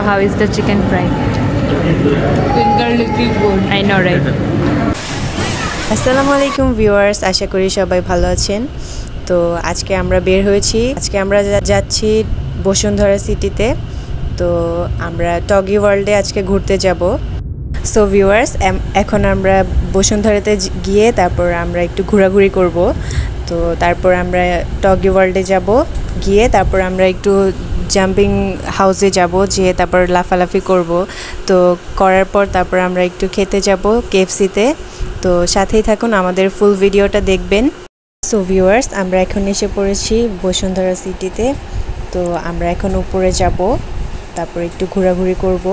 how is the chicken fry? With garlicky good. I know, right? আসসালামু আলাইকুম viewers, আশা করি সবাই ভালো আছেন। তো আজকে আমরা বের হয়েছি, আজকে আমরা যাচ্ছি বসুন্ধরা সিটিতে। তো আমরা টগি ওয়ার্ল্ডে আজকে ঘুরতে যাব। সো ভিউয়ার্স, এখন আমরা বসুন্ধরাতে গিয়ে তারপর আমরা একটু ঘোরাঘুরি করব। তো তারপর আমরা টগি ওয়ার্ল্ডে যাব, গিয়ে তারপর আমরা একটু জাম্পিং হাউসে যাব, যেয়ে তারপর লাফালাফি করব। তো করার পর তারপর আমরা একটু খেতে যাব কেএফসিতে। তো সাথেই থাকুন, আমাদের ফুল ভিডিওটা দেখবেন। সো ভিউয়ার্স, আমরা এখন এসে পড়েছি বসুন্ধরা সিটিতে। তো আমরা এখন উপরে যাব, তারপর একটু ঘোরাঘুরি করব।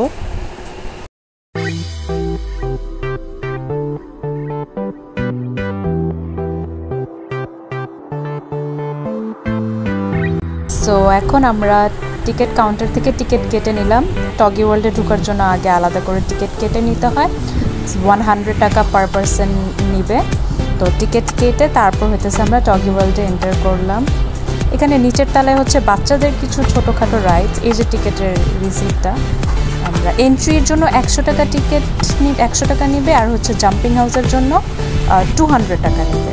সো এখন আমরা টিকিট কাউন্টার থেকে টিকিট কেটে নিলাম। টগি ওয়ার্ল্ডে ঢোকার জন্য আগে আলাদা করে টিকিট কেটে নিতে হয়। 100 টাকা পার পারসন নিবে। তো টিকিট কেটে তারপর হইতেছে আমরা টগি ওয়ার্ল্ডে এন্টার করলাম। এখানে নিচের তলায় হচ্ছে বাচ্চাদের কিছু ছোটোখাটো রাইডস। এই যে টিকিটের রিসিপ্টটা, আমরা এন্ট্রির জন্য 100 টাকা টিকিট 100 টাকা নিবে, আর হচ্ছে জাম্পিং হাউসের জন্য 200 টাকা নেবে।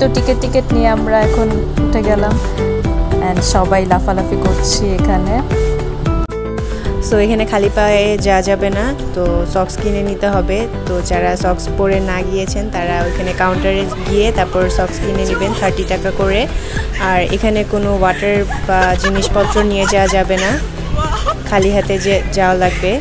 তো টিকিট নিয়ে আমরা এখন উঠে গেলাম অ্যান্ড সবাই লাফালাফি করছি এখানে। সো এখানে খালি পায়ে যাওয়া যাবে না, তো সক্স কিনে নিতে হবে। তো যারা সক্স পরে না গিয়েছেন তারা ওইখানে কাউন্টারে গিয়ে তারপর সক্স কিনে নেবেন 30 টাকা করে। আর এখানে কোনো ওয়াটার বা জিনিসপত্র নিয়ে যাওয়া যাবে না, খালি হাতে যাওয়া লাগবে।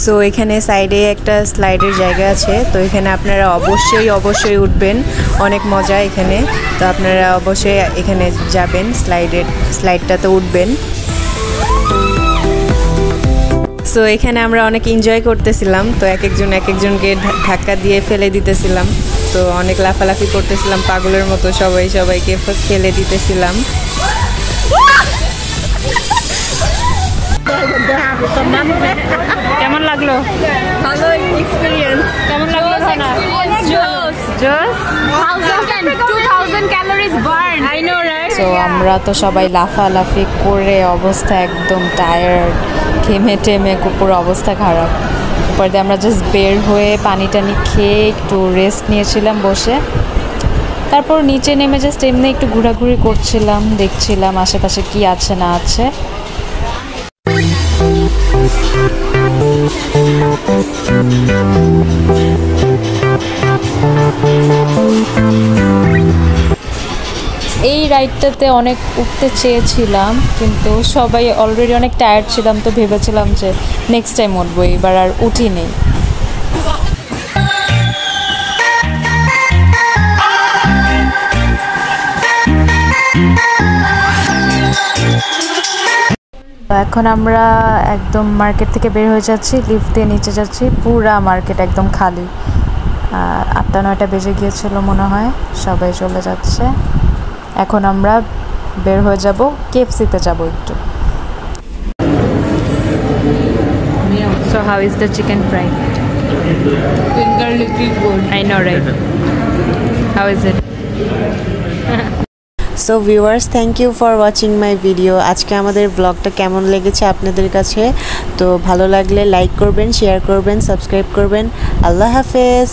সো এখানে সাইডে একটা স্লাইডের জায়গা আছে, তো এখানে আপনারা অবশ্যই উঠবেন, অনেক মজা এখানে। তো আপনারা অবশ্যই এখানে যাবেন, স্লাইডটাতে উঠবেন। সো এখানে আমরা অনেক এনজয় করতেছিলাম। তো এক একজনকে ধাক্কা দিয়ে ফেলে দিতেছিলাম। তো অনেক লাফালাফি করতেছিলাম পাগলের মতো, সবাইকে ফেলে দিতেছিলাম। কেমন লাগলো? ভালো এক্সপেরিয়েন্স। কেমন লাগলো সানা? জোস 2000 calories burn. I know, right? So আমরা তো সবাই লাফালাফি করে অবস্থা একদম টায়ার্ড, ঘেমে টেমে পুরো অবস্থা খারাপ। পরে আমরা জাস্ট বের হয়ে পানি টানি খেয়ে একটু রেস্ট নিয়েছিলাম বসে। তারপর নিচে নেমে জাস্ট এমনি একটু ঘোরাঘুরি করছিলাম, দেখছিলাম আশেপাশে কি আছে না আছে। এই রাইডটাতে অনেক উঠতে চেয়েছিলাম, কিন্তু সবাই অলরেডি অনেক টায়ার্ড ছিলাম, তো ভেবেছিলাম যে নেক্সট টাইম উঠবো, এবার আর উঠিনি। এখন আমরা একদম মার্কেট থেকে বের হয়ে যাচ্ছি, লিফট দিয়ে নিচে যাচ্ছি। পুরা মার্কেট একদম খালি। 8টা-9টা বেজে গিয়েছিল মনে হয়, সবাই চলে যাচ্ছে। এখন আমরা বের হয়ে যাব, কেএফসিতে যাব একটু। So how is the chicken fry? With garlicky good. I know, right? How is it? So viewers, thank you for watching my video. আজকে আমাদের ব্লগটা কেমন লেগেছে আপনাদের কাছে? তো ভালো লাগলে লাইক করবেন, শেয়ার করবেন, সাবস্ক্রাইব করবেন। আল্লাহ হাফেজ।